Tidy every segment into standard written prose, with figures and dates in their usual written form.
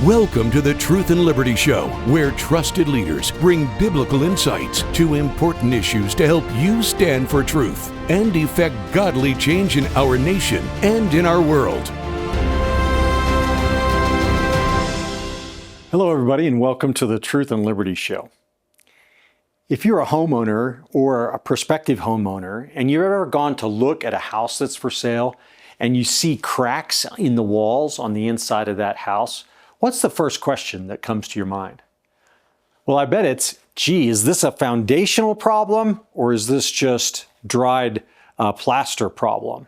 Welcome to the Truth and Liberty Show, where trusted leaders bring biblical insights to important issues to help you stand for truth and effect godly change in our nation and in our world. Hello, everybody, and welcome to the Truth and Liberty Show. If you're a homeowner or a prospective homeowner, and you've ever gone to look at a house that's for sale, and you see cracks in the walls on the inside of that house, what's the first question that comes to your mind? Well, I bet it's, gee, is this a foundational problem or is this just dried plaster problem?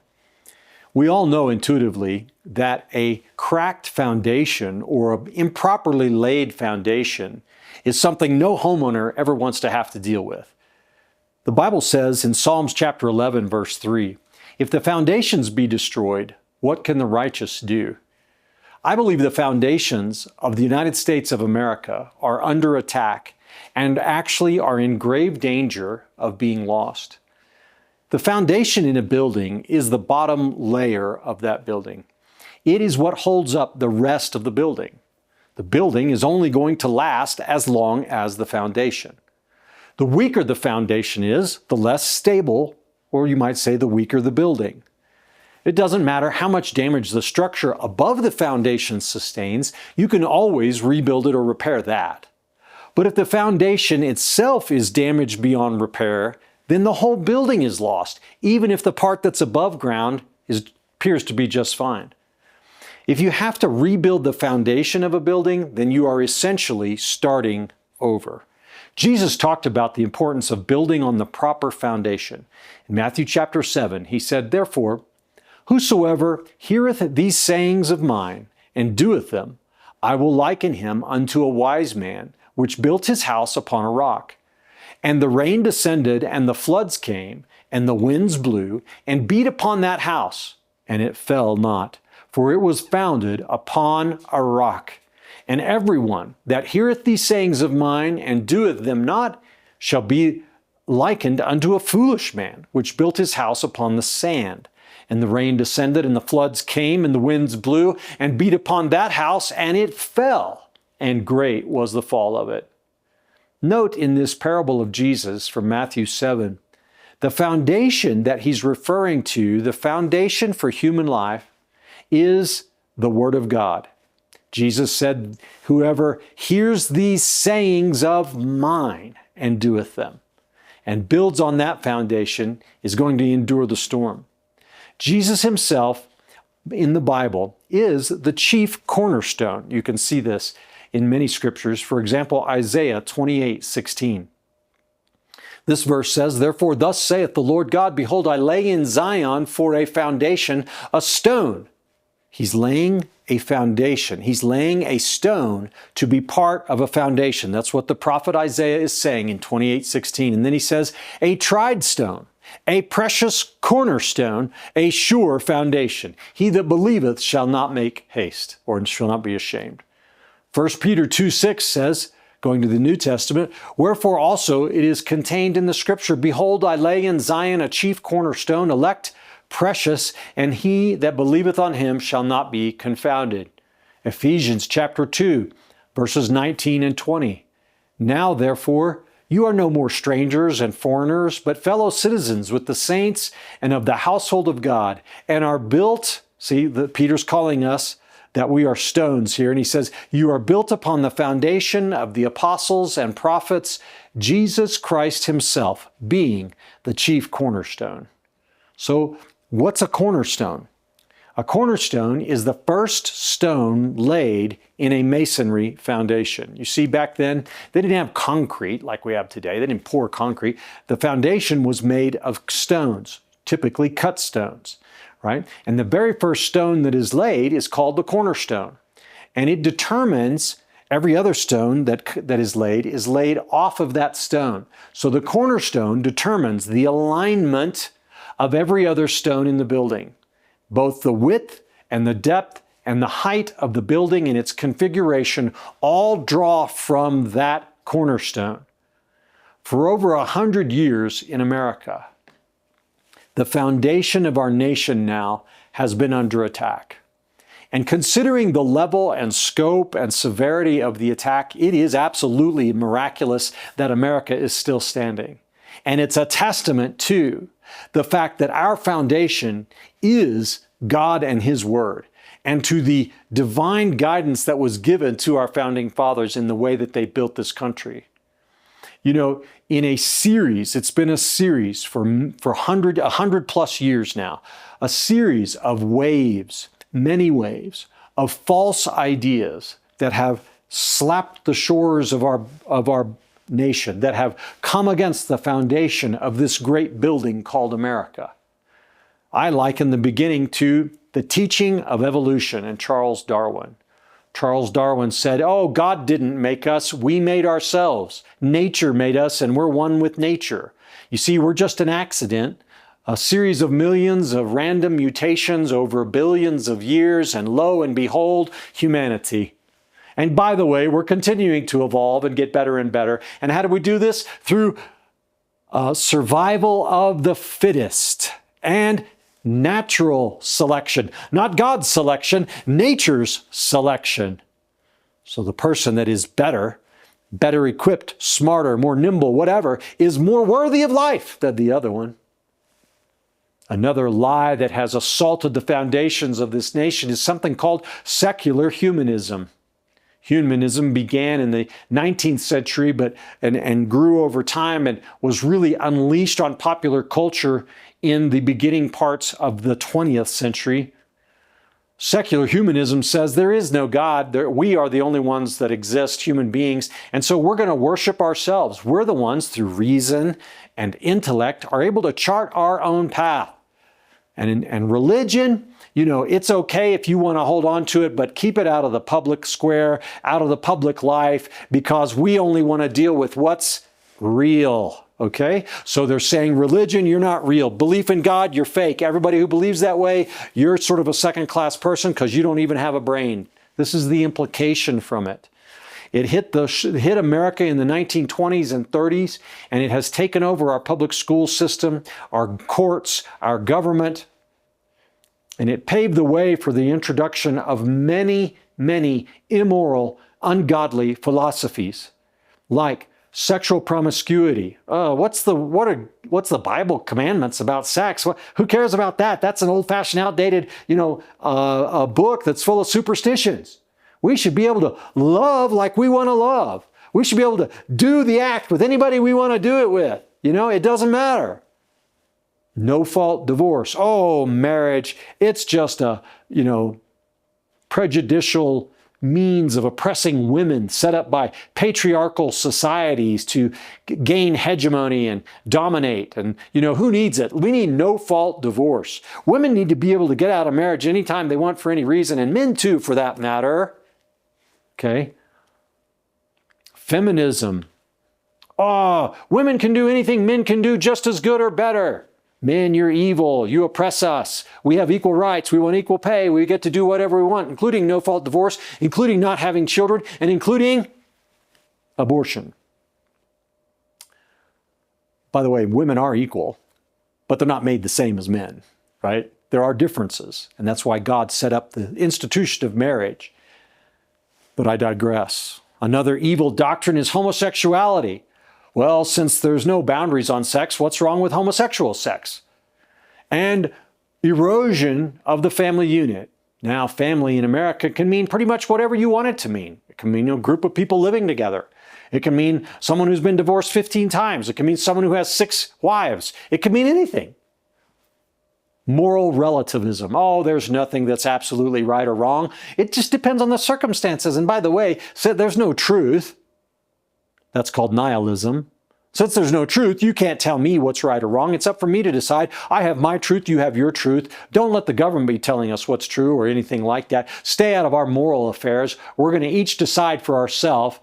We all know intuitively that a cracked foundation or an improperly laid foundation is something no homeowner ever wants to have to deal with. The Bible says in Psalms chapter 11, verse 3, if the foundations be destroyed, what can the righteous do? I believe the foundations of the United States of America are under attack and actually are in grave danger of being lost. The foundation in a building is the bottom layer of that building. It is what holds up the rest of the building. The building is only going to last as long as the foundation. The weaker the foundation is, the less stable, or you might say the weaker the building. It doesn't matter how much damage the structure above the foundation sustains, you can always rebuild it or repair that. But if the foundation itself is damaged beyond repair, then the whole building is lost, even if the part that's above ground appears to be just fine. If you have to rebuild the foundation of a building, then you are essentially starting over. Jesus talked about the importance of building on the proper foundation. In Matthew chapter 7, he said, therefore, whosoever heareth these sayings of mine, and doeth them, I will liken him unto a wise man, which built his house upon a rock. And the rain descended, and the floods came, and the winds blew, and beat upon that house, and it fell not, for it was founded upon a rock. And everyone that heareth these sayings of mine, and doeth them not, shall be likened unto a foolish man, which built his house upon the sand. And the rain descended, and the floods came, and the winds blew, and beat upon that house, and it fell, and great was the fall of it. Note in this parable of Jesus from Matthew 7, the foundation that he's referring to, the foundation for human life, is the Word of God. Jesus said, whoever hears these sayings of mine and doeth them, and builds on that foundation, is going to endure the storm. Jesus himself in the Bible is the chief cornerstone. You can see this in many scriptures. For example, Isaiah 28:16. This verse says, therefore thus saith the Lord God, behold, I lay in Zion for a foundation a stone. He's laying a foundation. He's laying a stone to be part of a foundation. That's what the prophet Isaiah is saying in 28:16. And then he says, a tried stone, a precious cornerstone, a sure foundation. He that believeth shall not make haste, or shall not be ashamed. 1 Peter 2:6 says, going to the New Testament, wherefore also it is contained in the Scripture, behold, I lay in Zion a chief cornerstone, elect, precious, and he that believeth on him shall not be confounded. Ephesians chapter 2, verses 19 and 20. Now, therefore, you are no more strangers and foreigners, but fellow citizens with the saints and of the household of God, and are built, Peter's calling us that we are stones here, and he says, you are built upon the foundation of the apostles and prophets, Jesus Christ himself being the chief cornerstone. So, what's a cornerstone? A cornerstone is the first stone laid in a masonry foundation. You see, back then, they didn't have concrete like we have today. They didn't pour concrete. The foundation was made of stones, typically cut stones, right? And the very first stone that is laid is called the cornerstone. And it determines every other stone that is laid off of that stone. So the cornerstone determines the alignment of every other stone in the building. Both the width and the depth and the height of the building and its configuration all draw from that cornerstone. For over 100 years in America, the foundation of our nation now has been under attack. And considering the level and scope and severity of the attack, it is absolutely miraculous that America is still standing. And it's a testament to the fact that our foundation is God and His Word, and to the divine guidance that was given to our founding fathers in the way that they built this country. You know, in a series, it's been a series for 100 plus years now, a series of waves, many waves, of false ideas that have slapped the shores of our nation, that have come against the foundation of this great building called America. I liken the beginning to the teaching of evolution and Charles Darwin. Charles Darwin said, "Oh, God didn't make us, we made ourselves. Nature made us, and we're one with nature. You see, we're just an accident, a series of millions of random mutations over billions of years, and lo and behold, humanity. And by the way, we're continuing to evolve and get better and better. And how do we do this? Through survival of the fittest and natural selection, not God's selection, nature's selection. So the person that is better equipped, smarter, more nimble, whatever, is more worthy of life than the other one." Another lie that has assaulted the foundations of this nation is something called secular humanism. Humanism began in the 19th century and grew over time and was really unleashed on popular culture in the beginning parts of the 20th century. Secular humanism says there is no God. We are the only ones that exist, human beings, and so we're going to worship ourselves. We're the ones, through reason and intellect, are able to chart our own path. And religion, you know, it's okay if you want to hold on to it, but keep it out of the public square, out of the public life, because we only want to deal with what's real. Okay? So they're saying religion, you're not real. Belief in God, you're fake. Everybody who believes that way, you're sort of a second-class person because you don't even have a brain. This is the implication from it. It hit America in the 1920s and 30s, and it has taken over our public school system, our courts, our government, and it paved the way for the introduction of many, many immoral, ungodly philosophies, like sexual promiscuity. What's the Bible commandments about sex? Who cares about that? That's an old-fashioned, outdated, a book that's full of superstitions. We should be able to love like we want to love. We should be able to do the act with anybody we want to do it with. It doesn't matter. No-fault divorce. Oh, marriage. It's just a, prejudicial means of oppressing women set up by patriarchal societies to gain hegemony and dominate. And, who needs it? We need no-fault divorce. Women need to be able to get out of marriage anytime they want for any reason, and men too, for that matter. Okay? Feminism. Women can do anything men can do just as good or better. Men, you're evil. You oppress us. We have equal rights. We want equal pay. We get to do whatever we want, including no-fault divorce, including not having children, and including abortion. By the way, women are equal, but they're not made the same as men, right? There are differences, and that's why God set up the institution of marriage. But I digress. Another evil doctrine is homosexuality. Well, since there's no boundaries on sex, what's wrong with homosexual sex? And erosion of the family unit. Now, family in America can mean pretty much whatever you want it to mean. It can mean a group of people living together. It can mean someone who's been divorced 15 times. It can mean someone who has 6 wives. It can mean anything. Moral relativism. There's nothing that's absolutely right or wrong. It just depends on the circumstances. And by the way, there's no truth. That's called nihilism. Since there's no truth, you can't tell me what's right or wrong. It's up for me to decide. I have my truth, you have your truth. Don't let the government be telling us what's true or anything like that. Stay out of our moral affairs. We're going to each decide for ourselves.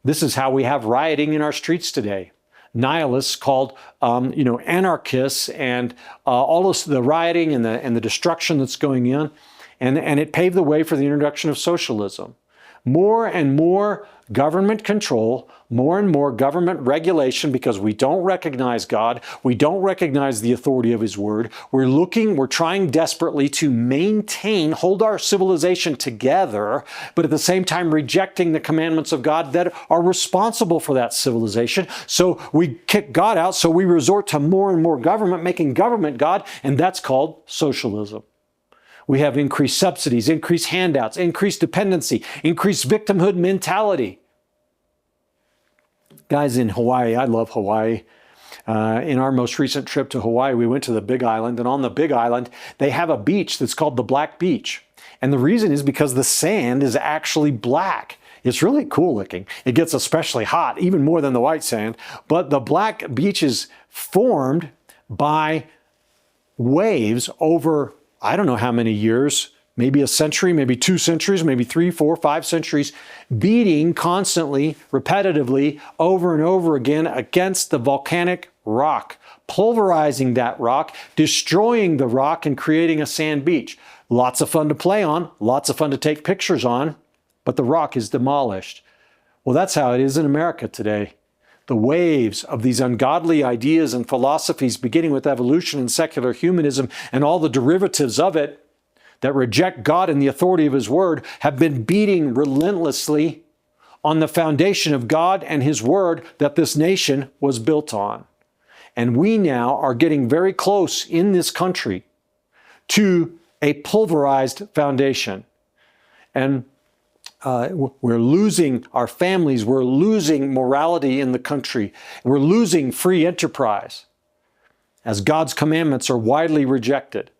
This is how we have rioting in our streets today. Nihilists called, anarchists, and all of the rioting and the destruction that's going in. And it paved the way for the introduction of socialism. more and more government control, more and more government regulation, because we don't recognize God. We don't recognize the authority of His Word. We're trying desperately to hold our civilization together, but at the same time rejecting the commandments of God that are responsible for that civilization. So we kick God out, so we resort to more and more government, making government God, and that's called socialism. We have increased subsidies, increased handouts, increased dependency, increased victimhood mentality. Guys in Hawaii, I love Hawaii. In our most recent trip to Hawaii, we went to the Big Island, and on the Big Island, they have a beach that's called the Black Beach. And the reason is because the sand is actually black. It's really cool looking. It gets especially hot, even more than the white sand. But the black beach is formed by waves over, I don't know how many years, maybe a century, maybe 2 centuries, maybe 3, 4, 5 centuries, beating constantly, repetitively, over and over again against the volcanic rock, pulverizing that rock, destroying the rock, and creating a sand beach. Lots of fun to play on, lots of fun to take pictures on, but the rock is demolished. Well, that's how it is in America today. The waves of these ungodly ideas and philosophies, beginning with evolution and secular humanism and all the derivatives of it that reject God and the authority of His Word, have been beating relentlessly on the foundation of God and His Word that this nation was built on. And we now are getting very close in this country to a pulverized foundation. And we're losing our families, we're losing morality in the country, we're losing free enterprise as God's commandments are widely rejected.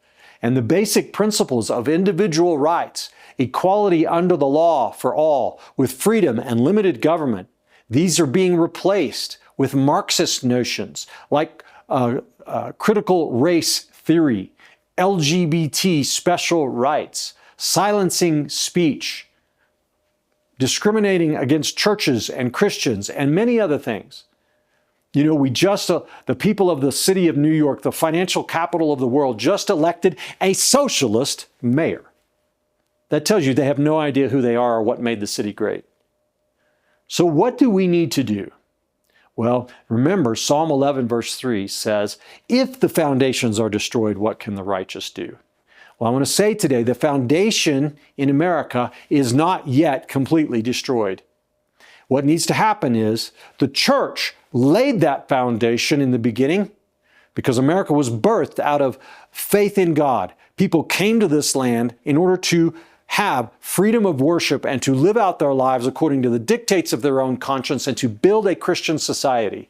And the basic principles of individual rights, equality under the law for all, with freedom and limited government, these are being replaced with Marxist notions like critical race theory, LGBT special rights, silencing speech, discriminating against churches and Christians, and many other things. You know, the people of the city of New York, the financial capital of the world, just elected a socialist mayor. That tells you they have no idea who they are or what made the city great. So what do we need to do? Well, remember, Psalm 11 verse 3 says, if the foundations are destroyed, what can the righteous do? Well, I want to say today, the foundation in America is not yet completely destroyed. What needs to happen is the church laid that foundation in the beginning because America was birthed out of faith in God. People came to this land in order to have freedom of worship and to live out their lives according to the dictates of their own conscience and to build a Christian society.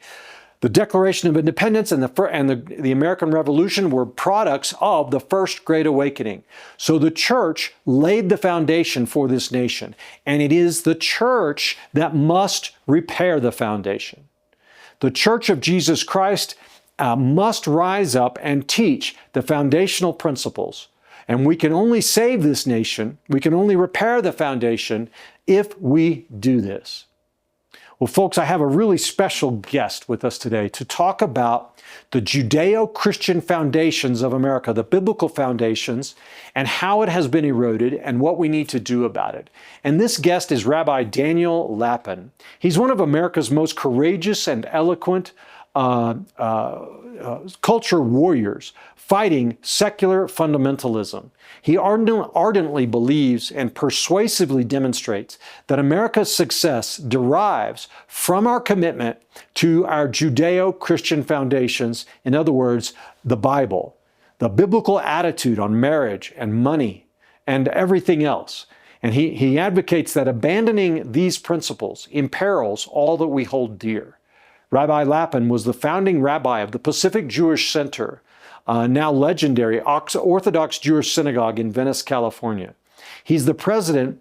The Declaration of Independence and the American Revolution were products of the First Great Awakening. So the church laid the foundation for this nation, and it is the church that must repair the foundation. The Church of Jesus Christ must rise up and teach the foundational principles. And we can only save this nation, we can only repair the foundation if we do this. Well, folks, I have a really special guest with us today to talk about the Judeo-Christian foundations of America, the biblical foundations, and how it has been eroded and what we need to do about it. And this guest is Rabbi Daniel Lapin. He's one of America's most courageous and eloquent culture warriors fighting secular fundamentalism. He ardently believes and persuasively demonstrates that America's success derives from our commitment to our Judeo-Christian foundations, in other words, the Bible, the biblical attitude on marriage and money and everything else. And he advocates that abandoning these principles imperils all that we hold dear. Rabbi Lapin was the founding rabbi of the Pacific Jewish Center, now legendary Orthodox Jewish Synagogue in Venice, California. He's the president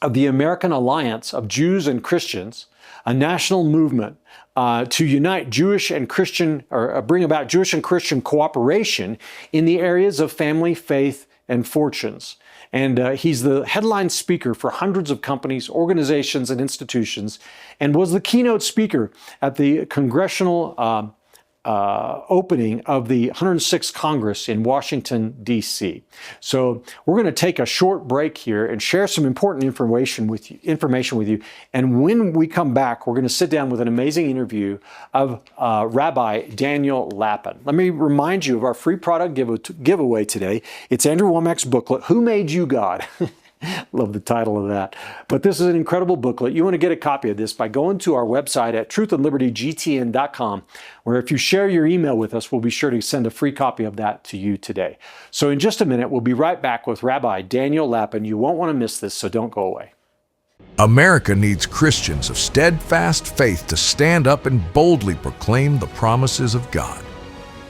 of the American Alliance of Jews and Christians, a national movement to unite Jewish and Christian, or bring about Jewish and Christian cooperation in the areas of family, faith, and fortunes. And he's the headline speaker for hundreds of companies, organizations, and institutions, and was the keynote speaker at the Congressional opening of the 106th Congress in Washington, D.C. So we're going to take a short break here and share some important information with you. And when we come back, we're going to sit down with an amazing interview of Rabbi Daniel Lapin. Let me remind you of our free product giveaway today. It's Andrew Wommack's booklet, Who Made You God? Love the title of that. But this is an incredible booklet. You want to get a copy of this by going to our website at truthandlibertygtn.com, where if you share your email with us, we'll be sure to send a free copy of that to you today. So in just a minute, we'll be right back with Rabbi Daniel Lapin. You won't want to miss this, so don't go away. America needs Christians of steadfast faith to stand up and boldly proclaim the promises of God.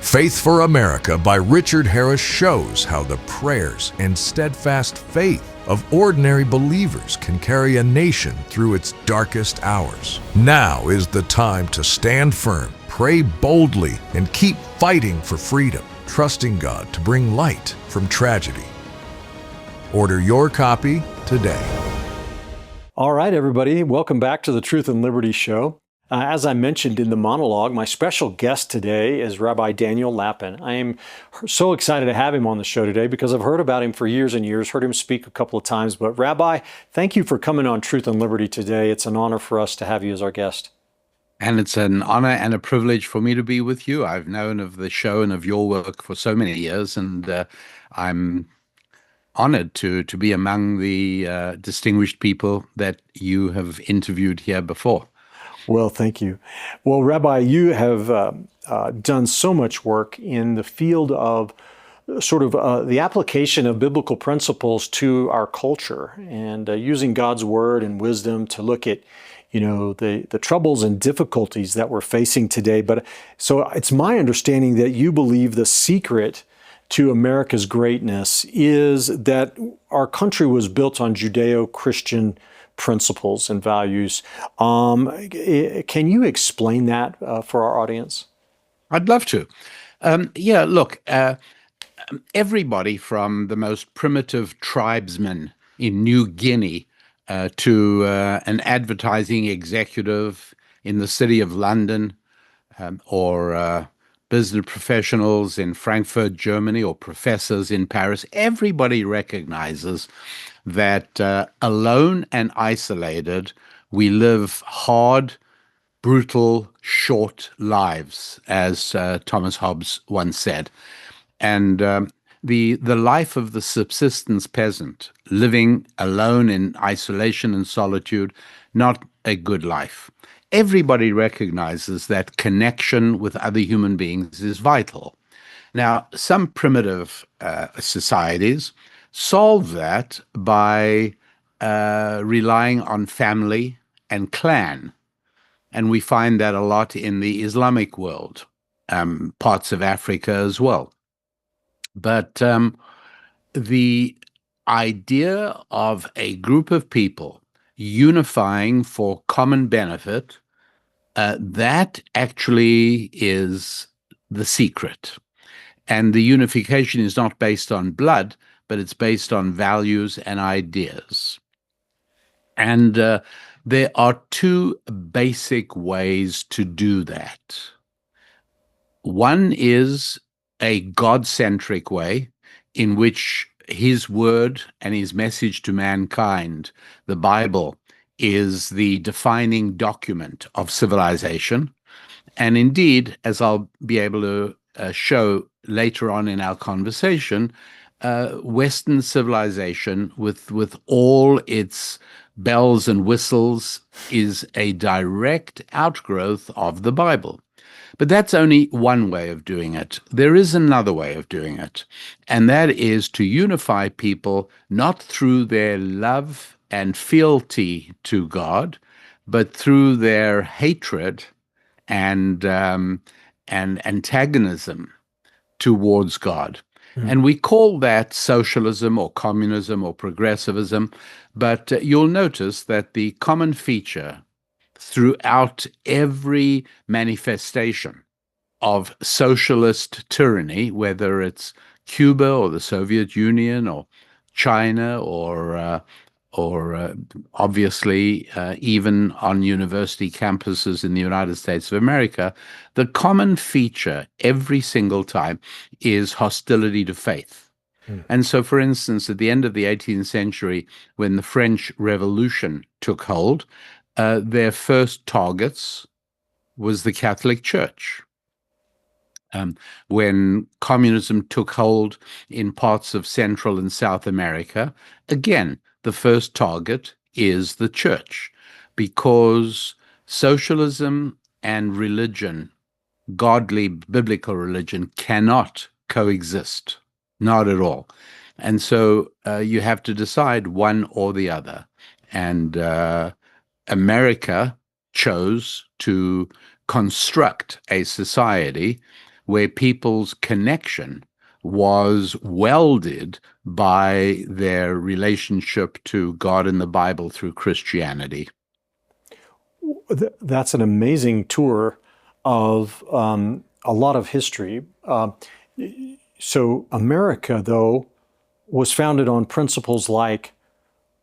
Faith for America by Richard Harris shows how the prayers and steadfast faith of ordinary believers can carry a nation through its darkest hours. Now is the time to stand firm, pray boldly, and keep fighting for freedom, trusting God to bring light from tragedy. Order your copy today. All right, everybody, welcome back to the Truth and Liberty Show. As I mentioned in the monologue, my special guest today is Rabbi Daniel Lapin. I am so excited to have him on the show today because I've heard about him for years and years, heard him speak a couple of times. But Rabbi, thank you for coming on Truth and Liberty today. It's an honor for us to have you as our guest. And it's an honor and a privilege for me to be with you. I've known of the show and of your work for so many years, and I'm honored to be among the distinguished people that you have interviewed here before. Well, thank you. Well, Rabbi, you have done so much work in the field of sort of the application of biblical principles to our culture and using God's word and wisdom to look at, the troubles and difficulties that we're facing today. But so it's my understanding that you believe the secret to America's greatness is that our country was built on Judeo-Christian principles and values. Can you explain that for our audience? I'd love to. Look, everybody from the most primitive tribesman in New Guinea to an advertising executive in the city of London or business professionals in Frankfurt, Germany, or professors in Paris, everybody recognizes that alone and isolated, we live hard, brutal, short lives, as Thomas Hobbes once said. And the life of the subsistence peasant, living alone in isolation and solitude, not a good life. Everybody recognizes that connection with other human beings is vital. Now, some primitive societies solve that by relying on family and clan. And we find that a lot in the Islamic world, parts of Africa as well. But the idea of a group of people unifying for common benefit, that actually is the secret. And the unification is not based on blood, but it's based on values and ideas. And there are two basic ways to do that. One is a God-centric way in which his word and his message to mankind, the Bible, is the defining document of civilization. And indeed, as I'll be able to show later on in our conversation, Western civilization, with all its bells and whistles, is a direct outgrowth of the Bible. But that's only one way of doing it. There is another way of doing it, and that is to unify people not through their love and fealty to God, but through their hatred and antagonism towards God. And we call that socialism or communism or progressivism, but you'll notice that the common feature throughout every manifestation of socialist tyranny, whether it's Cuba or the Soviet Union or China or or obviously even on university campuses in the United States of America, the common feature every single time is hostility to faith. And so, for instance, at the end of the 18th century, when the French Revolution took hold, their first targets was the Catholic Church. When communism took hold in parts of Central and South America, again, the first target is the church, because socialism and religion, godly biblical religion, cannot coexist, not at all. And so you have to decide one or the other. And America chose to construct a society where people's connection was welded by their relationship to God and the Bible through Christianity. That's an amazing tour of a lot of history. So America, though, was founded on principles like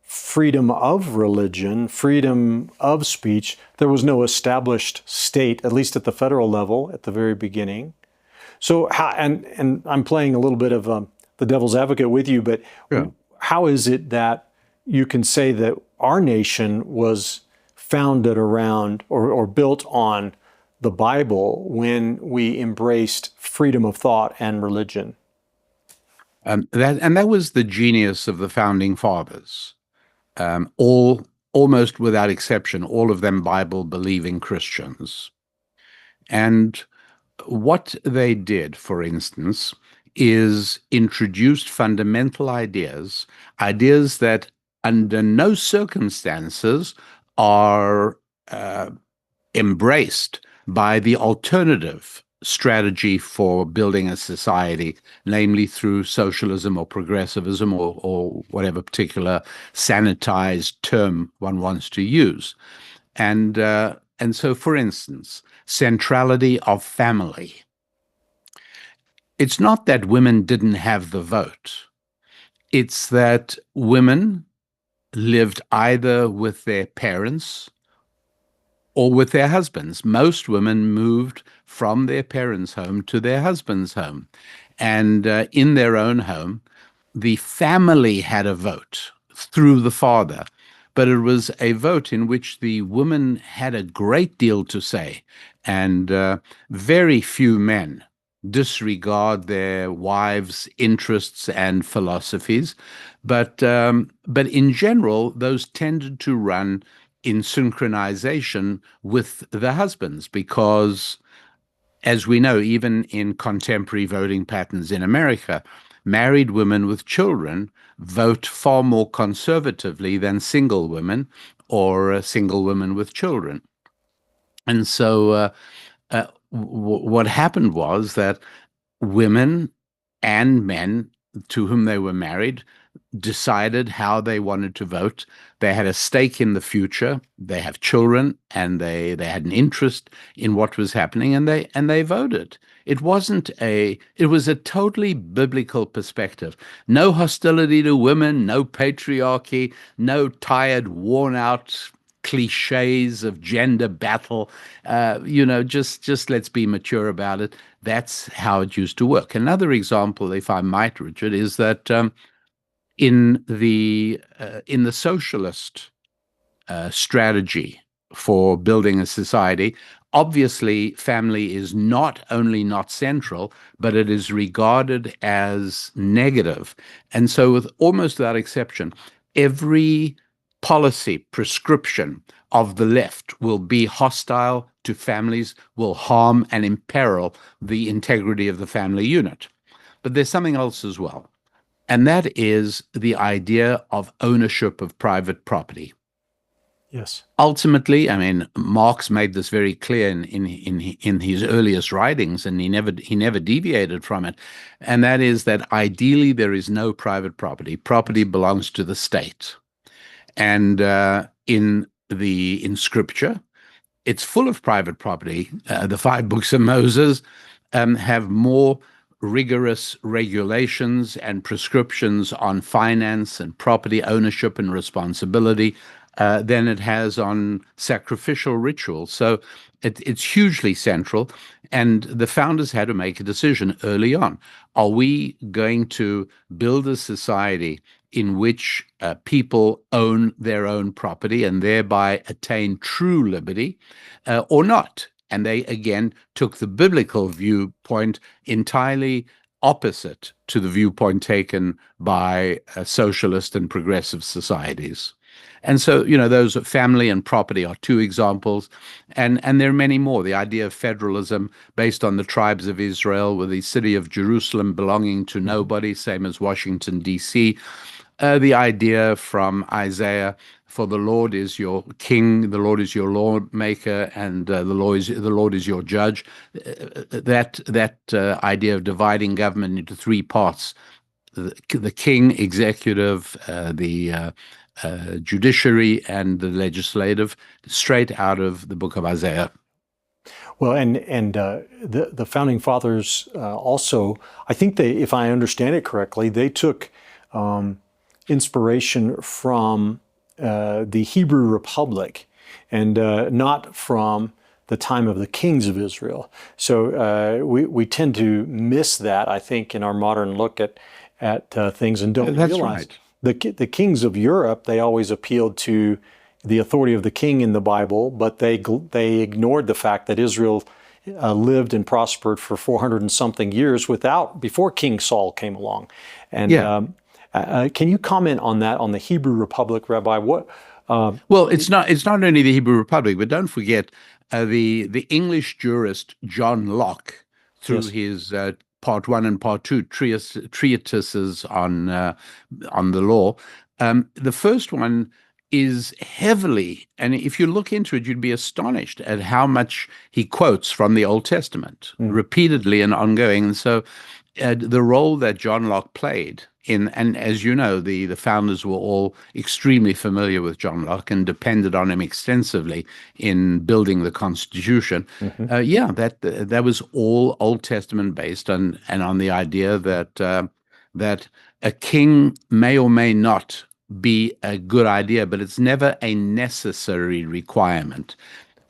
freedom of religion, freedom of speech. There was no established state, at least at the federal level, at the very beginning. So, and I'm playing a little bit of the devil's advocate with you, but how is it that you can say that our nation was founded around or built on the Bible when we embraced freedom of thought and religion? That was the genius of the founding fathers. Almost without exception, all of them Bible-believing Christians. And what they did, for instance, is introduced fundamental ideas that under no circumstances are embraced by the alternative strategy for building a society, namely through socialism or progressivism or whatever particular sanitized term one wants to use. And so, for instance, centrality of family. It's not that women didn't have the vote. It's that women lived either with their parents or with their husbands. Most women moved from their parents' home to their husband's home. And in their own home, the family had a vote through the father. But it was a vote in which the woman had a great deal to say, and very few men disregard their wives' interests and philosophies. But in general, those tended to run in synchronization with the husbands, because, as we know, even in contemporary voting patterns in America, married women with children vote far more conservatively than single women or single women with children. And so what happened was that women and men to whom they were married decided how they wanted to vote. They had a stake in the future. They have children, and they had an interest in what was happening, and they voted. It was a totally biblical perspective. No hostility to women, no patriarchy, no tired, worn out cliches of gender battle. Just let's be mature about it. That's how it used to work. Another example, if I might, Richard, is that in the socialist strategy for building a society, obviously family is not only not central, but it is regarded as negative. And so, with almost without exception, every policy prescription of the left will be hostile to families, will harm and imperil the integrity of the family unit. But there's something else as well. And that is the idea of ownership of private property. Yes. Ultimately, I mean, Marx made this very clear in his earliest writings, and he never deviated from it. And that is that ideally there is no private property. Property belongs to the state. And in Scripture, it's full of private property. The 5 books of Moses have more rigorous regulations and prescriptions on finance and property ownership and responsibility than it has on sacrificial rituals. So it's hugely central. And the founders had to make a decision early on. Are we going to build a society in which people own their own property and thereby attain true liberty, or not? And they, again, took the biblical viewpoint entirely opposite to the viewpoint taken by socialist and progressive societies. And so, those family and property are two examples, and there are many more. The idea of federalism based on the tribes of Israel, with the city of Jerusalem belonging to nobody, same as Washington, D.C. The idea from Isaiah, for the Lord is your king, the Lord is your lawmaker, and the Lord is your judge. That idea of dividing government into three parts: the king, executive, the judiciary, and the legislative, straight out of the book of Isaiah. Well, and the founding fathers also, I think if I understand it correctly, they took inspiration from the Hebrew Republic, and not from the time of the kings of Israel. So we tend to miss that, I think, in our modern look at things, and don't That's realize right. The kings of Europe, they always appealed to the authority of the king in the Bible, but they ignored the fact that Israel lived and prospered for 400 and something years before King Saul came along. And can you comment on that, on the Hebrew Republic, Rabbi? What? Well, it's not only the Hebrew Republic, but don't forget the English jurist John Locke, through Yes. his Part 1 and Part 2 treatises on the law. The first one is heavily, and if you look into it, you'd be astonished at how much he quotes from the Old Testament repeatedly and ongoing. And so the role that John Locke played and as you know, the founders were all extremely familiar with John Locke and depended on him extensively in building the Constitution. That was all Old Testament based, and on the idea that a king may or may not be a good idea, but it's never a necessary requirement,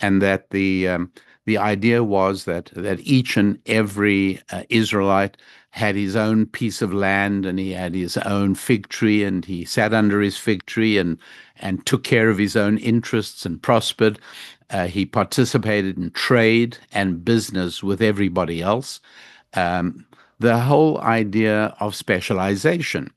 and that the idea was that each and every Israelite had his own piece of land, and he had his own fig tree, and he sat under his fig tree and took care of his own interests and prospered. He participated in trade and business with everybody else. The whole idea of specialization.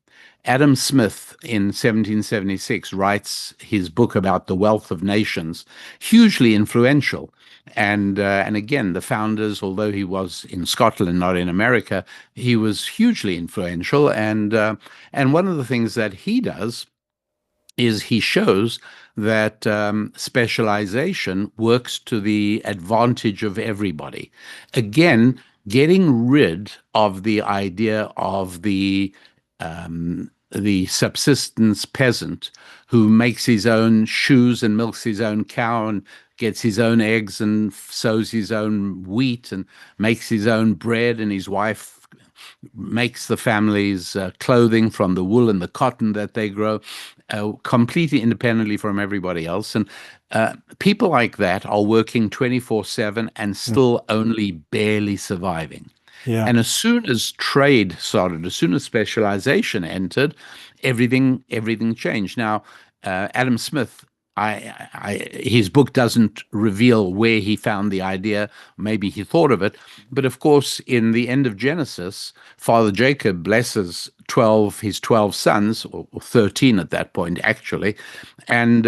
Adam Smith in 1776 writes his book about the wealth of nations, hugely influential. And again, the founders, although he was in Scotland, not in America, he was hugely influential. And one of the things that he does is he shows that specialization works to the advantage of everybody. Again, getting rid of the idea of the subsistence peasant who makes his own shoes and milks his own cow and gets his own eggs and sows his own wheat and makes his own bread, and his wife makes the family's clothing from the wool and the cotton that they grow, completely independently from everybody else. And people like that are working 24/7 and still only barely surviving. Yeah. And as soon as trade started, as soon as specialization entered, everything changed. Now, Adam Smith, his book doesn't reveal where he found the idea. Maybe he thought of it. But of course, in the end of Genesis, Father Jacob blesses his 12 sons, or 13 at that point, actually. And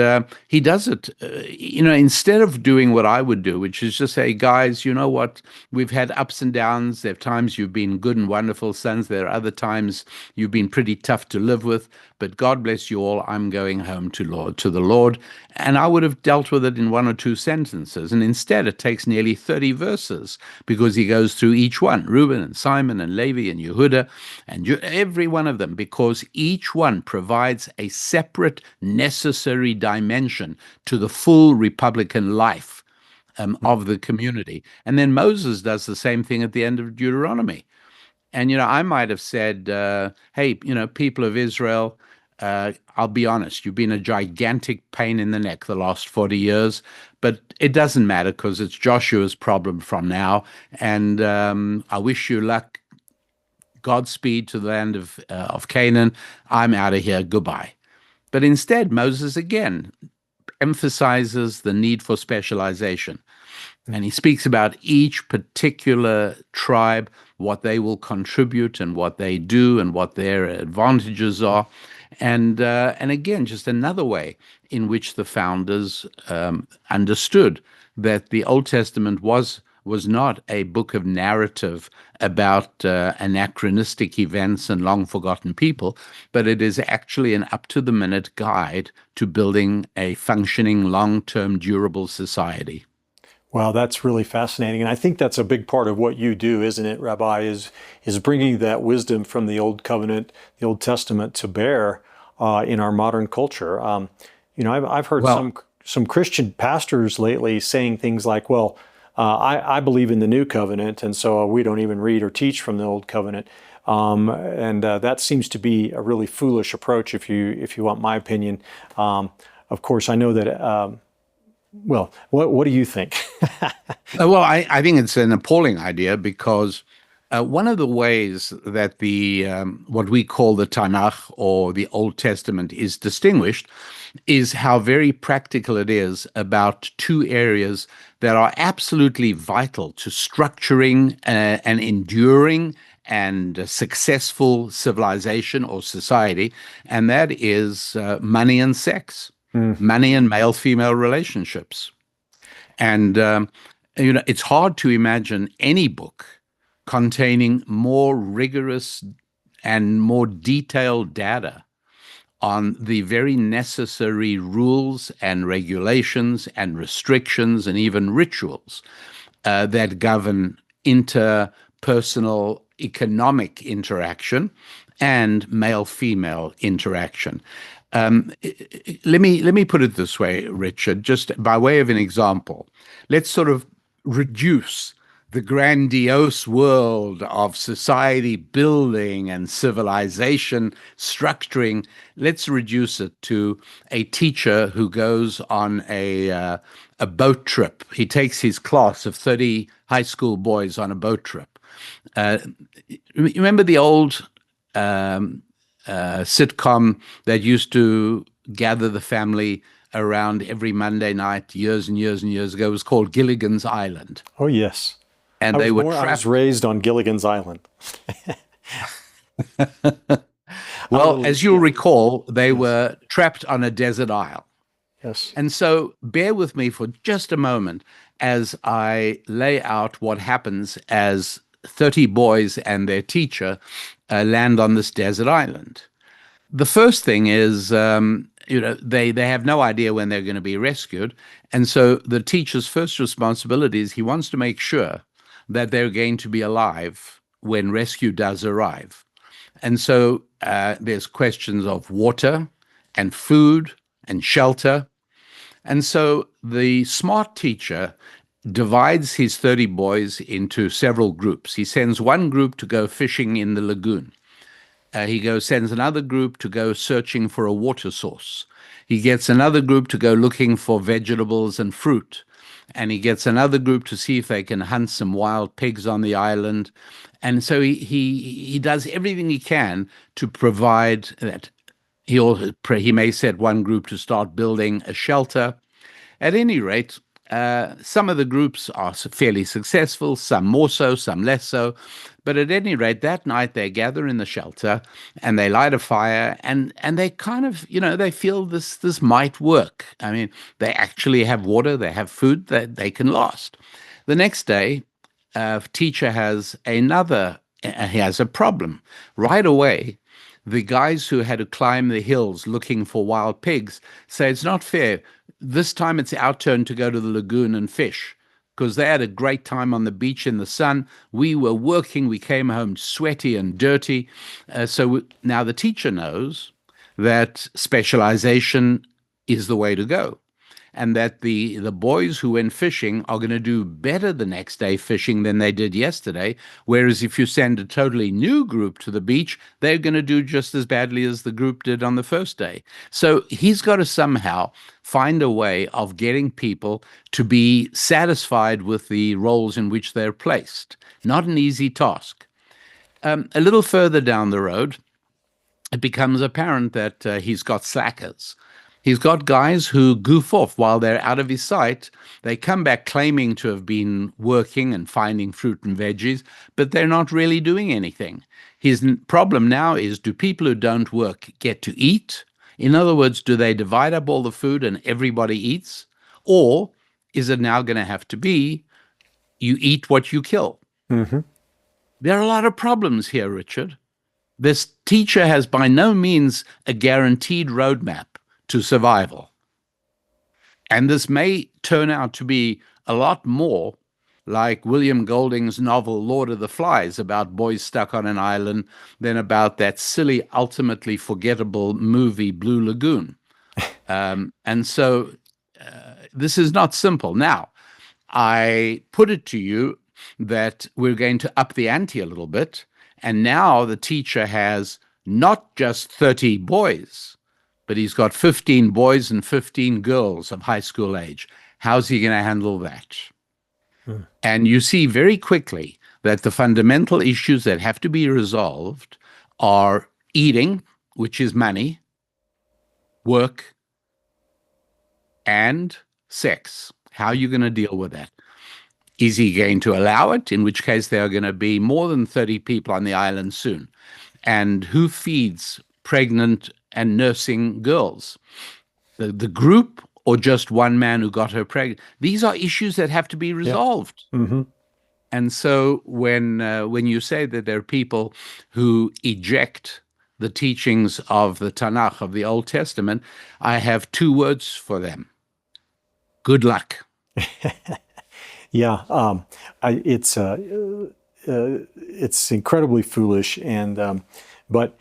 he does it, instead of doing what I would do, which is just say, guys, you know what? We've had ups and downs. There are times you've been good and wonderful sons. There are other times you've been pretty tough to live with. But God bless you all. I'm going home to the Lord. And I would have dealt with it in one or two sentences. And instead, it takes nearly 30 verses, because he goes through each one, Reuben and Simon and Levi and Yehuda, and every one of them, because each one provides a separate, necessary dimension to the full Republican life of the community. And then Moses does the same thing at the end of Deuteronomy. And, I might have said, hey, people of Israel, I'll be honest, you've been a gigantic pain in the neck the last 40 years, but it doesn't matter because it's Joshua's problem from now. And I wish you luck. Godspeed to the land of Canaan. I'm out of here. Goodbye. But instead, Moses again emphasizes the need for specialization. And he speaks about each particular tribe, what they will contribute and what they do and what their advantages are. And again, just another way in which the founders understood that the Old Testament was not a book of narrative about anachronistic events and long forgotten people, but it is actually an up-to-the-minute guide to building a functioning, long-term, durable society. Wow, that's really fascinating. And I think that's a big part of what you do, isn't it, Rabbi, is bringing that wisdom from the Old Covenant, the Old Testament to bear in our modern culture. I've heard some Christian pastors lately saying things like, well, I believe in the New Covenant, and so we don't even read or teach from the Old Covenant. And that seems to be a really foolish approach, if you want my opinion. Of course, I know that... Well, what do you think? Well, I think it's an appalling idea because one of the ways that the what we call the Tanakh or the Old Testament is distinguished is how very practical it is about two areas that are absolutely vital to structuring an enduring and successful civilization or society, and that is money and sex. Money and male-female relationships. And, it's hard to imagine any book containing more rigorous and more detailed data on the very necessary rules and regulations and restrictions and even rituals that govern interpersonal economic interaction and male-female interaction. Let me put it this way, Richard, just by way of an example. Let's sort of reduce the grandiose world of society building and civilization structuring. Let's reduce it to a teacher who goes on a boat trip. He takes his class of 30 high school boys on a boat trip. Remember the old sitcom that used to gather the family around every Monday night years and years and years ago? It was called Gilligan's Island. Oh, yes. And I was raised on Gilligan's Island. Well, as you'll recall, they were trapped on a desert isle. Yes. And so bear with me for just a moment as I lay out what happens as 30 boys and their teacher land on this desert island. The first thing is, they have no idea when they're going to be rescued. And so the teacher's first responsibility is he wants to make sure that they're going to be alive when rescue does arrive. And so there's questions of water and food and shelter. And so the smart teacher divides his 30 boys into several groups. He sends one group to go fishing in the lagoon. Sends another group to go searching for a water source. He gets another group to go looking for vegetables and fruit. And he gets another group to see if they can hunt some wild pigs on the island. And so he does everything he can to provide that. He may set one group to start building a shelter. At any rate, some of the groups are fairly successful, some more so, some less so. But at any rate, that night they gather in the shelter and they light a fire and they kind of, they feel this might work. I mean, they actually have water, they have food that they can last. The next day, teacher has he has a problem. Right away, the guys who had to climb the hills looking for wild pigs say it's not fair. This time it's our turn to go to the lagoon and fish because they had a great time on the beach in the sun. We were working. We came home sweaty and dirty. Now the teacher knows that specialization is the way to go. and that the boys who went fishing are going to do better the next day fishing than they did yesterday, whereas if you send a totally new group to the beach, they're going to do just as badly as the group did on the first day. So he's got to somehow find a way of getting people to be satisfied with the roles in which they're placed. Not an easy task. A little further down the road, it becomes apparent that he's got slackers. He's got guys who goof off while they're out of his sight. They come back claiming to have been working and finding fruit and veggies, but they're not really doing anything. His problem now is, do people who don't work get to eat? In other words, do they divide up all the food and everybody eats? Or is it now going to have to be, you eat what you kill? Mm-hmm. There are a lot of problems here, Richard. This teacher has by no means a guaranteed roadmap to survival. And this may turn out to be a lot more like William Golding's novel Lord of the Flies, about boys stuck on an island, than about that silly, ultimately forgettable movie Blue Lagoon. And so this is not simple. Now, I put it to you that we're going to up the ante a little bit. And now the teacher has not just 30 boys, but he's got 15 boys and 15 girls of high school age. How's he going to handle that? And you see very quickly that the fundamental issues that have to be resolved are eating, which is money, work, and sex. How are you going to deal with that? Is he going to allow it, in which case there are going to be more than 30 people on the island soon? And who feeds pregnant and nursing girls? The group, or just one man who got her pregnant? These are issues that have to be resolved. Yeah. Mm-hmm. And so when you say that there are people who eject the teachings of the Tanakh, of the Old Testament, I have two words for them. Good luck. Yeah, it's incredibly foolish, and but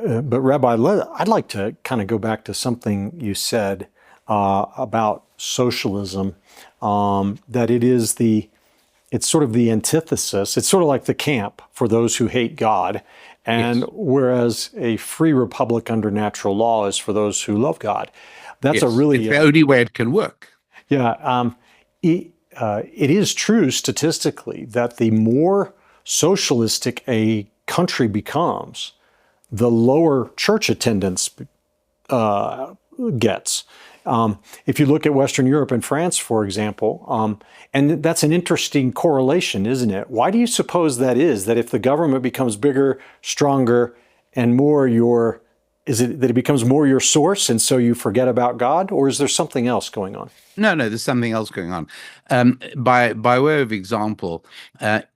Rabbi, I'd like to kind of go back to something you said about socialism, that it's sort of the antithesis. It's sort of like the camp for those who hate God, and yes, whereas a free republic under natural law is for those who love God. That's yes, a really it's the only way it can work. Yeah. It is true statistically that the more socialistic a country becomes, the lower church attendance gets. If you look at Western Europe and France, for example, and that's an interesting correlation, isn't it? Why do you suppose that is? That if the government becomes bigger, stronger, and more is it that it becomes more your source, and so you forget about God, or is there something else going on? No, there's something else going on. By way of example,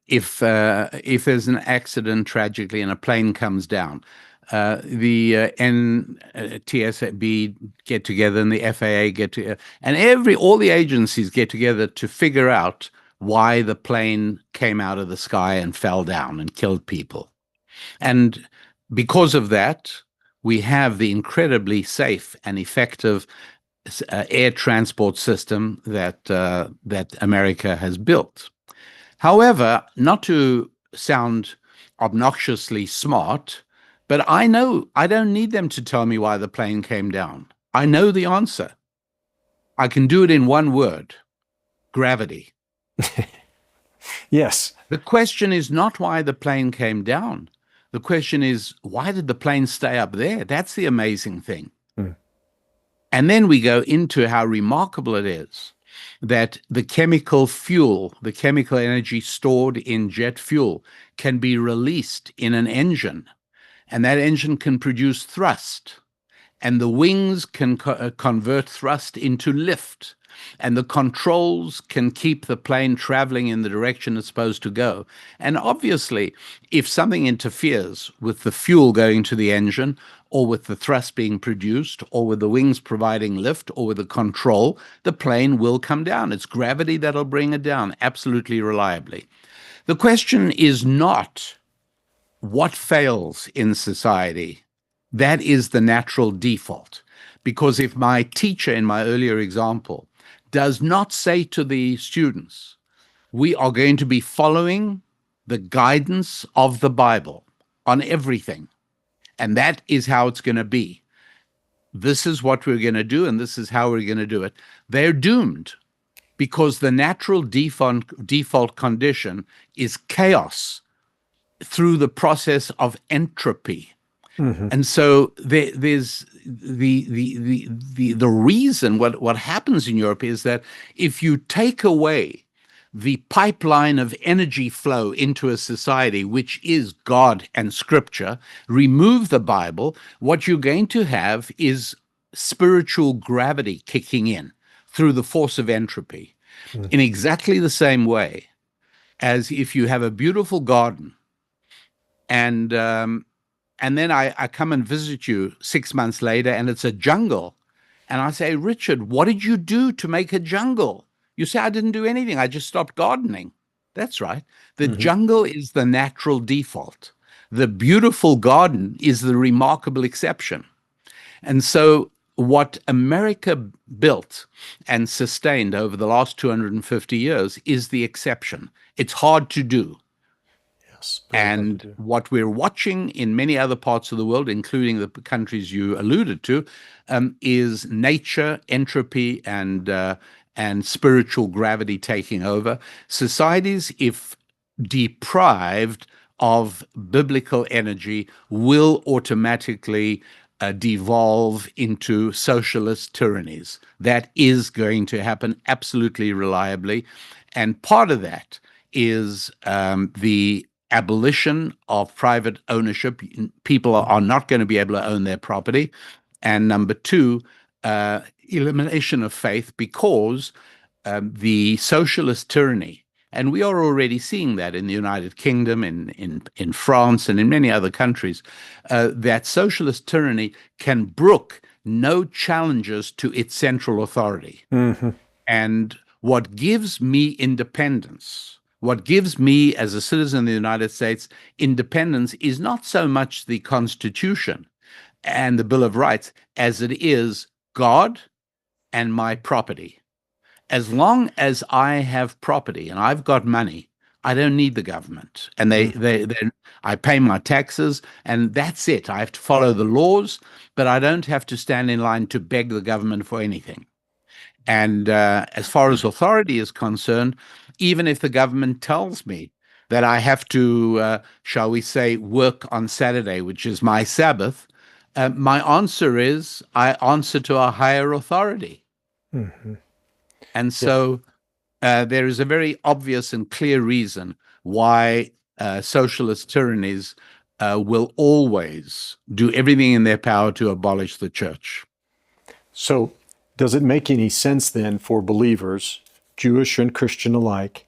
if there's an accident tragically and a plane comes down, the NTSB get together and the FAA get together, and all the agencies get together to figure out why the plane came out of the sky and fell down and killed people. And because of that, we have the incredibly safe and effective air transport system that America has built. However, not to sound obnoxiously smart, but I know I don't need them to tell me why the plane came down. I know the answer. I can do it in one word: gravity. Yes. The question is not why the plane came down. The question is, why did the plane stay up there? That's the amazing thing. And then we go into how remarkable it is that the chemical fuel, the chemical energy stored in jet fuel, can be released in an engine, and that engine can produce thrust, and the wings can convert thrust into lift, and the controls can keep the plane traveling in the direction it's supposed to go. And obviously, if something interferes with the fuel going to the engine, or with the thrust being produced, or with the wings providing lift, or with the control, the plane will come down. It's gravity that'll bring it down, absolutely reliably. The question is not what fails in society. That is the natural default. Because if my teacher in my earlier example does not say to the students, we are going to be following the guidance of the Bible on everything, and that is how it's going to be. This is what we're going to do, and this is how we're going to do it. They're doomed, because the natural default condition is chaos through the process of entropy. And so there's the reason what happens in Europe is that if you take away the pipeline of energy flow into a society, which is God and Scripture, remove the Bible, what you're going to have is spiritual gravity kicking in through the force of entropy, in exactly the same way as if you have a beautiful garden and then I come and visit you 6 months later and it's a jungle. And I say, Richard, what did you do to make a jungle? You say, I didn't do anything. I just stopped gardening. That's right. The jungle is the natural default. The beautiful garden is the remarkable exception. And so what America built and sustained over the last 250 years is the exception. It's hard to do. And what we're watching in many other parts of the world, including the countries you alluded to, is nature, entropy, and spiritual gravity taking over. Societies, if deprived of biblical energy, will automatically devolve into socialist tyrannies. That is going to happen absolutely reliably. And part of that is the abolition of private ownership. People are not going to be able to own their property. And number two, elimination of faith, because the socialist tyranny, and we are already seeing that in the United Kingdom, in France, and in many other countries, that socialist tyranny can brook no challenges to its central authority. And what gives me independence, what gives me as a citizen of the United States independence, is not so much the Constitution and the Bill of Rights as it is God and my property. As long as I have property and I've got money, I don't need the government. And I pay my taxes, and that's it. I have to follow the laws, but I don't have to stand in line to beg the government for anything. And as far as authority is concerned, even if the government tells me that I have to, shall we say, work on Saturday, which is my Sabbath, my answer is I answer to a higher authority. And so there is a very obvious and clear reason why socialist tyrannies will always do everything in their power to abolish the church. So does it make any sense then for believers, Jewish and Christian alike,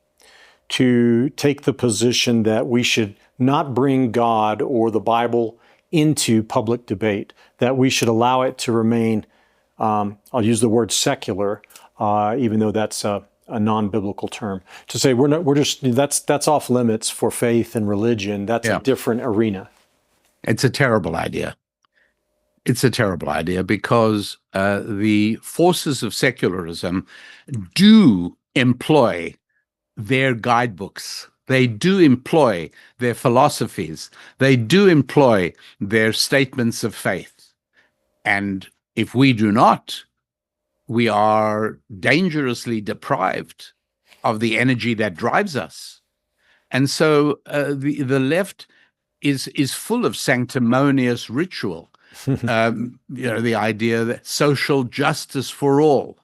to take the position that we should not bring God or the Bible into public debate, that we should allow it to remain, I'll use the word secular, even though that's a non-biblical term, to say that's off limits for faith and religion. That's a different arena. It's a terrible idea. It's a terrible idea because the forces of secularism do employ their guidebooks. They do employ their philosophies. They do employ their statements of faith. And if we do not, we are dangerously deprived of the energy that drives us. And so the left is full of sanctimonious ritual. The idea that social justice for all.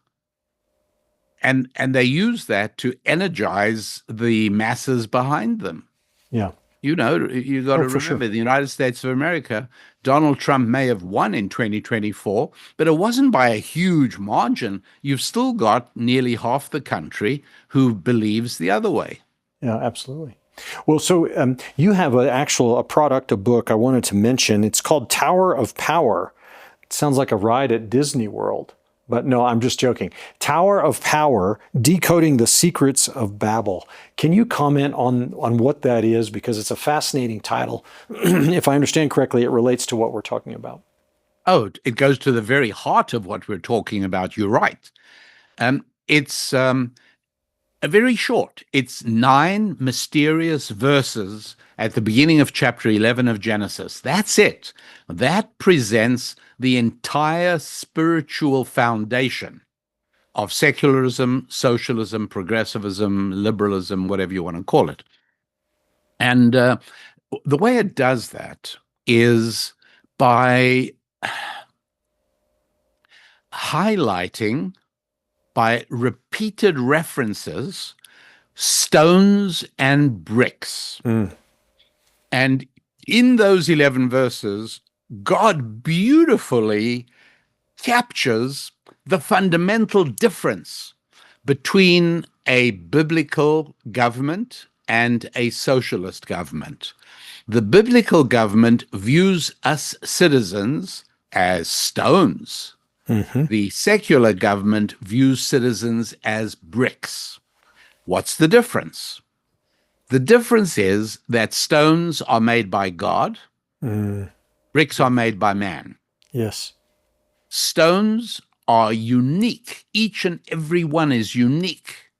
And they use that to energize the masses behind them. Yeah. You got to remember, the United States of America, Donald Trump may have won in 2024, but it wasn't by a huge margin. You've still got nearly half the country who believes the other way. Yeah, absolutely. Well, so you have a product, a book I wanted to mention. It's called Tower of Power. It sounds like a ride at Disney World, but no, I'm just joking. Tower of Power, Decoding the Secrets of Babel. Can you comment on what that is? Because it's a fascinating title. If I understand correctly, it relates to what we're talking about. Oh, it goes to the very heart of what we're talking about. You're right. It's a very short. It's 9 mysterious verses at the beginning of chapter 11 of Genesis. That's it. That presents the entire spiritual foundation of secularism, socialism, progressivism, liberalism, whatever you want to call it. And the way it does that is by highlighting, by repeated references, stones and bricks. And in those 11 verses, God beautifully captures the fundamental difference between a biblical government and a socialist government. The biblical government views us citizens as stones. The secular government views citizens as bricks. What's the difference? The difference is that stones are made by God, bricks are made by man. Yes. Stones are unique. Each and every one is unique.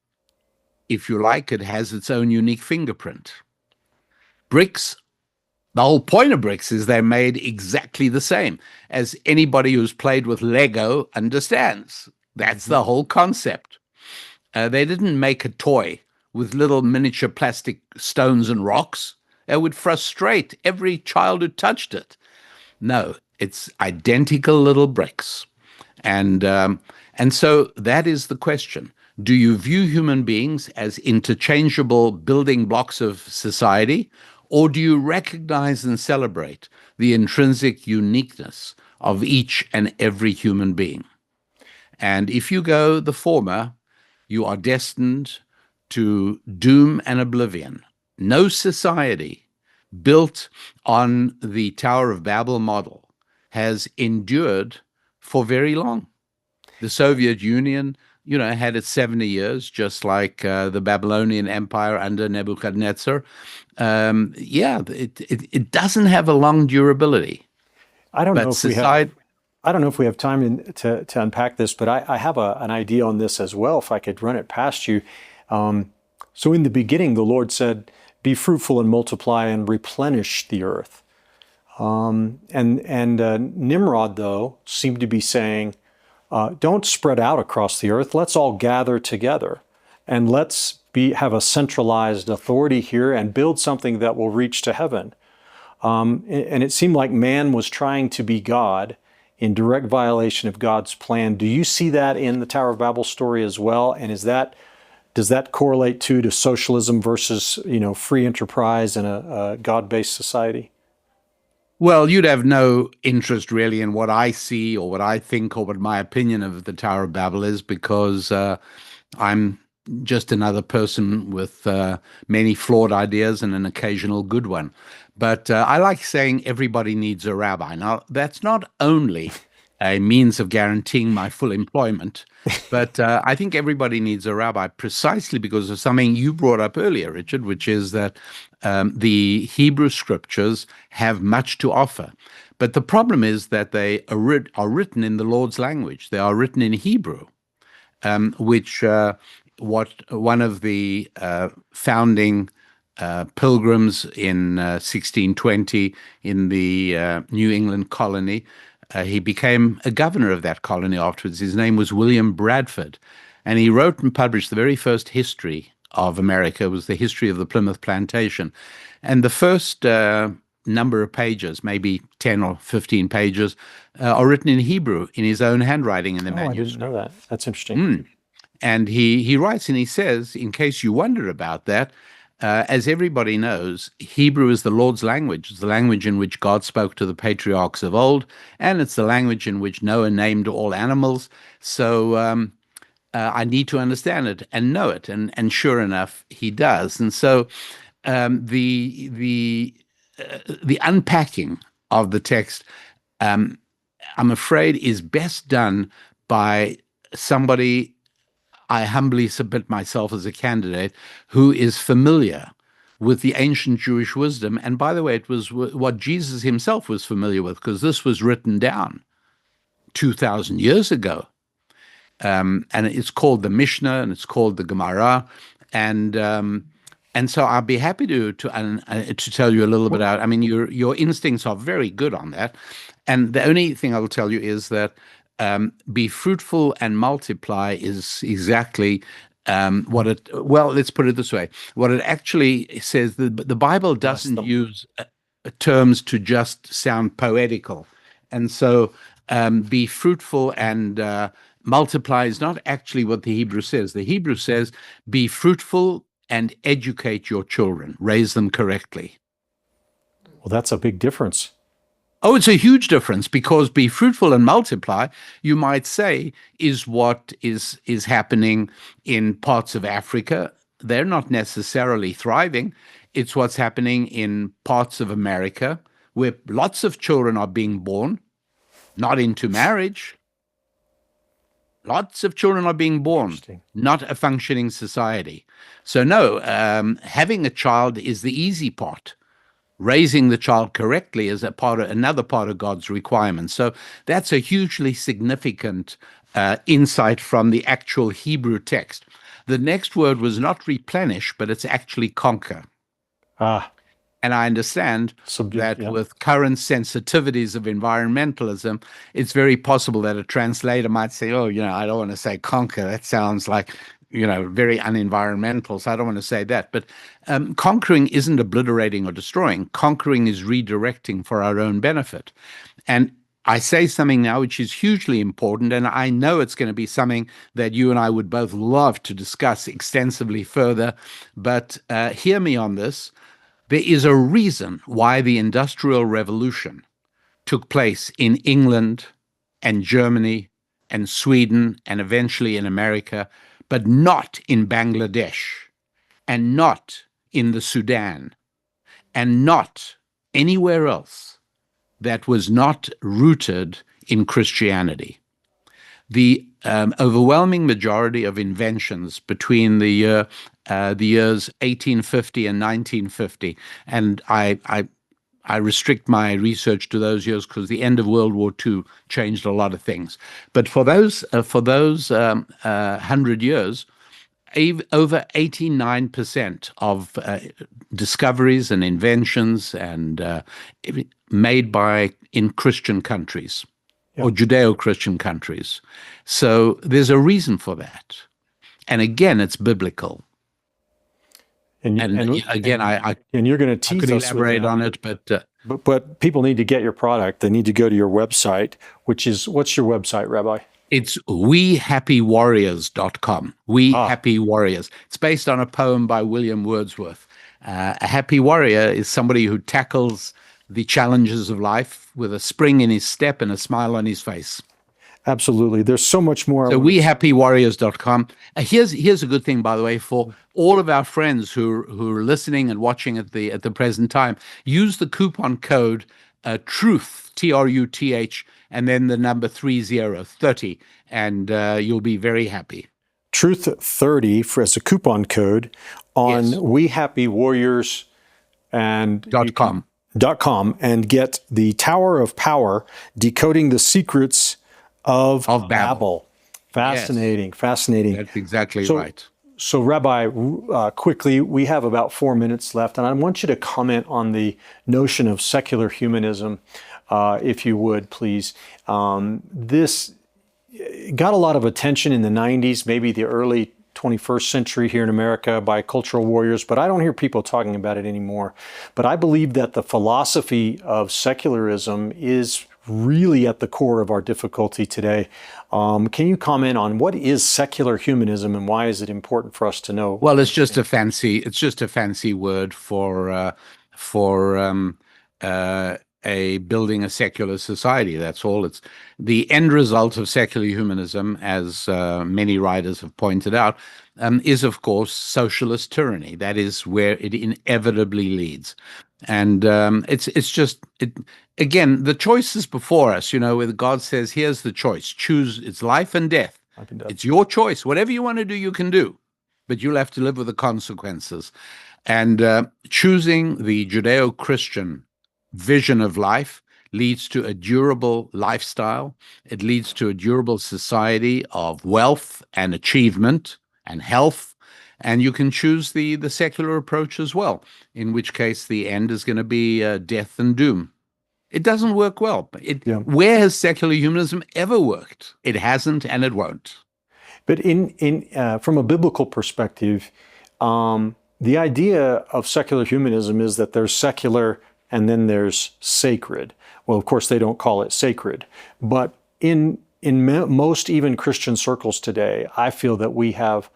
If you like, it has its own unique fingerprint. Bricks, the whole point of bricks is they're made exactly the same, as anybody who's played with Lego understands. That's the whole concept. They didn't make a toy with little miniature plastic stones and rocks. It would frustrate every child who touched it. No, it's identical little bricks. And so that is the question. Do you view human beings as interchangeable building blocks of society, or do you recognize and celebrate the intrinsic uniqueness of each and every human being? And if you go the former, you are destined to doom and oblivion. No society built on the Tower of Babel model has endured for very long. The Soviet Union, had its 70 years, just like the Babylonian Empire under Nebuchadnezzar. It doesn't have a long durability. I don't know if we have time to unpack this, but I have an idea on this as well, if I could run it past you. So in the beginning, the Lord said, "Be fruitful and multiply and replenish the earth." And Nimrod, though, seemed to be saying, don't spread out across the earth. Let's all gather together, and let's have a centralized authority here and build something that will reach to heaven. And it seemed like man was trying to be God in direct violation of God's plan. Do you see that in the Tower of Babel story as well? And does that correlate to socialism versus free enterprise in a God-based society? Well, you'd have no interest really in what I see or what I think or what my opinion of the Tower of Babel is, because I'm just another person with many flawed ideas and an occasional good one. But I like saying everybody needs a rabbi. Now, that's not only a means of guaranteeing my full employment, but I think everybody needs a rabbi precisely because of something you brought up earlier, Richard, which is that the Hebrew scriptures have much to offer. But the problem is that they are written in the Lord's language. They are written in Hebrew, which what one of the founding pilgrims in 1620 in the New England colony, he became a governor of that colony afterwards. His name was William Bradford, and he wrote and published the very first history of America. It was the history of the Plymouth Plantation. And the first number of pages, maybe 10 or 15 pages, are written in Hebrew in his own handwriting in the manuscript. I didn't know that. That's interesting. And he writes and he says, in case you wonder about that, as everybody knows, Hebrew is the Lord's language. It's the language in which God spoke to the patriarchs of old, and it's the language in which Noah named all animals. So I need to understand it and know it, and sure enough, he does. And so the unpacking of the text, I'm afraid, is best done by somebody. I humbly submit myself as a candidate who is familiar with the ancient Jewish wisdom. And by the way, it was what Jesus himself was familiar with, because this was written down 2,000 years ago. And it's called the Mishnah, and it's called the Gemara, and so I'll be happy to tell you a little bit out. I mean, your instincts are very good on that, and the only thing I will tell you is that be fruitful and multiply is exactly what it. Well, let's put it this way: what it actually says. The Bible doesn't use terms to just sound poetical, and so be fruitful and multiply is not actually what the Hebrew says. The Hebrew says, be fruitful and educate your children, raise them correctly. Well, that's a big difference. Oh, it's a huge difference, because be fruitful and multiply, you might say, is what is happening in parts of Africa. They're not necessarily thriving. It's what's happening in parts of America where lots of children are being born, not into marriage. Lots of children are being born, not a functioning society. So no, having a child is the easy part. Raising the child correctly is another part of God's requirement. So that's a hugely significant insight from the actual Hebrew text. The next word was not replenish, but it's actually conquer. And I understand that with current sensitivities of environmentalism, it's very possible that a translator might say, oh, I don't want to say conquer. That sounds like, very unenvironmental. So I don't want to say that. But conquering isn't obliterating or destroying. Conquering is redirecting for our own benefit. And I say something now which is hugely important, and I know it's going to be something that you and I would both love to discuss extensively further. But hear me on this. There is a reason why the Industrial Revolution took place in England and Germany and Sweden and eventually in America, but not in Bangladesh and not in the Sudan and not anywhere else that was not rooted in Christianity. The overwhelming majority of inventions between the years 1850 and 1950, and I restrict my research to those years because the end of World War II changed a lot of things. But for those 100 years, over 89% of discoveries and inventions and made in Christian countries. Or Judeo-Christian countries. So there's a reason for that. And again, it's biblical. And again, you're going to tease could us elaborate on it, but people need to get your product. They need to go to your website, what's your website, Rabbi? It's wehappywarriors.com. We Happy Warriors. It's based on a poem by William Wordsworth. A happy warrior is somebody who tackles the challenges of life with a spring in his step and a smile on his face. Absolutely. There's so much more. So wehappywarriors.com. Here's a good thing, by the way, for all of our friends who are listening and watching at the present time. Use the coupon code TRUTH, TRUTH, and then the number 30, and you'll be very happy. Truth30 as a coupon code on wehappywarriors and .com and get the Tower of Power, Decoding the Secrets of Babel. Fascinating. That's exactly right. So Rabbi, quickly, we have about 4 minutes left, and I want you to comment on the notion of secular humanism, if you would, please. This got a lot of attention in the 90s, maybe the early 21st century here in America by cultural warriors, but I don't hear people talking about it anymore. But I believe that the philosophy of secularism is really at the core of our difficulty today. Can you comment on what is secular humanism and why is it important for us to know? Well, it's just a fancy word for building a secular society. That's all. It's the end result of secular humanism, as many writers have pointed out, is of course socialist tyranny. That is where it inevitably leads. And again, the choice is before us, where God says, here's the choice. Choose, it's life and death. It's your choice. Whatever you want to do, you can do, but you'll have to live with the consequences. And choosing the Judeo-Christian vision of life leads to a durable lifestyle. It leads to a durable society of wealth and achievement and health. And you can choose the secular approach as well, in which case the end is going to be death and doom. It doesn't work well. Where has secular humanism ever worked? It hasn't, and it won't. But from a biblical perspective, the idea of secular humanism is that there's secular and then there's sacred. Well, of course, they don't call it sacred. But in most even Christian circles today, I feel that we have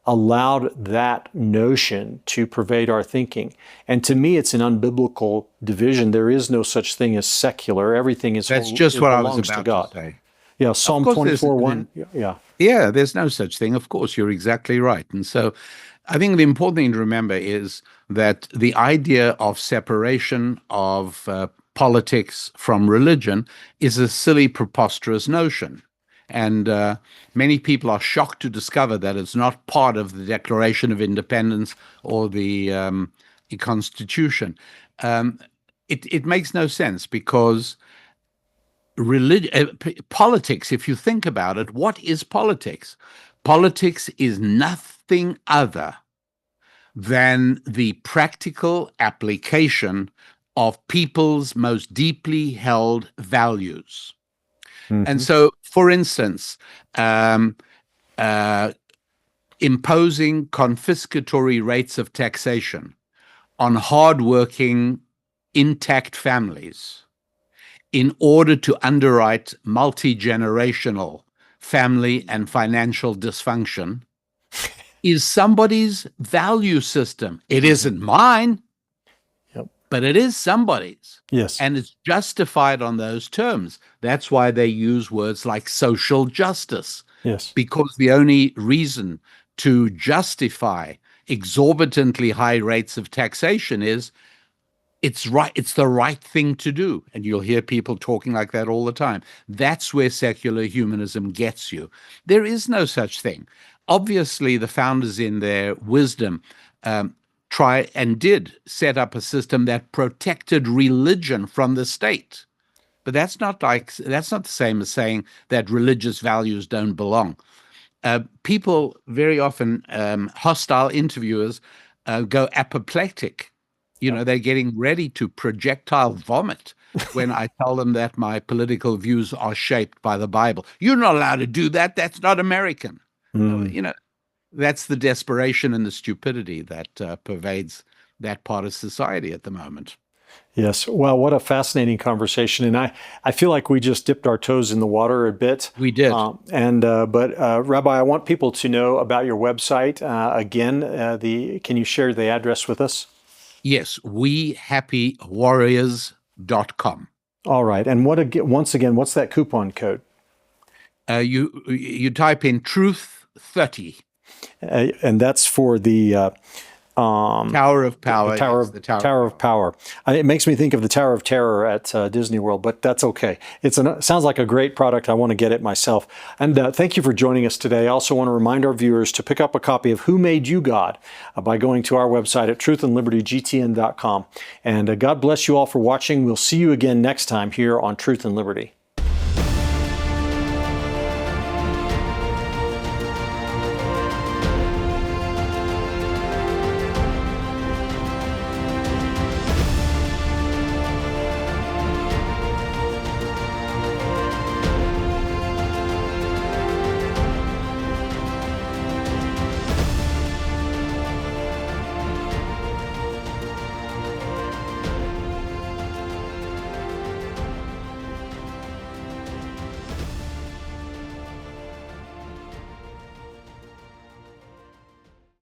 allowed that notion to pervade our thinking. And to me, it's an unbiblical division. There is no such thing as secular. Everything is That's just what I was about to say. Yeah, Psalm 24:1. Yeah. Yeah, there's no such thing. Of course, you're exactly right. And so I think the important thing to remember is that the idea of separation of politics from religion is a silly, preposterous notion. And many people are shocked to discover that it's not part of the Declaration of Independence or the Constitution. It makes no sense because politics, if you think about it, what is politics? Politics is nothing other than the practical application of people's most deeply held values. And so, for instance, imposing confiscatory rates of taxation on hardworking, intact families in order to underwrite multi-generational family and financial dysfunction is somebody's value system. It isn't mine, but it is somebody's. Yes. And it's justified on those terms. That's why they use words like social justice. Yes. Because the only reason to justify exorbitantly high rates of taxation is it's right, it's the right thing to do. And you'll hear people talking like that all the time. That's where secular humanism gets you. There is no such thing. Obviously, the founders in their wisdom try and did set up a system that protected religion from the state. But that's not the same as saying that religious values don't belong. People very often, hostile interviewers, go apoplectic. They're getting ready to projectile vomit when I tell them that my political views are shaped by the Bible. You're not allowed to do that. That's not American. That's the desperation and the stupidity that pervades that part of society at the moment. Yes. Well, what a fascinating conversation. And I feel like we just dipped our toes in the water a bit. We did. But Rabbi, I want people to know about your website. Again, can you share the address with us? Yes, wehappywarriors.com. All right. And once again, what's that coupon code? You type in Truth30. And that's for the Tower of Power. The Tower of Power. It makes me think of the Tower of Terror at Disney World, but that's okay. It sounds like a great product. I want to get it myself. And thank you for joining us today. I also want to remind our viewers to pick up a copy of Who Made You God by going to our website at truthandlibertygtn.com. And God bless you all for watching. We'll see you again next time here on Truth and Liberty.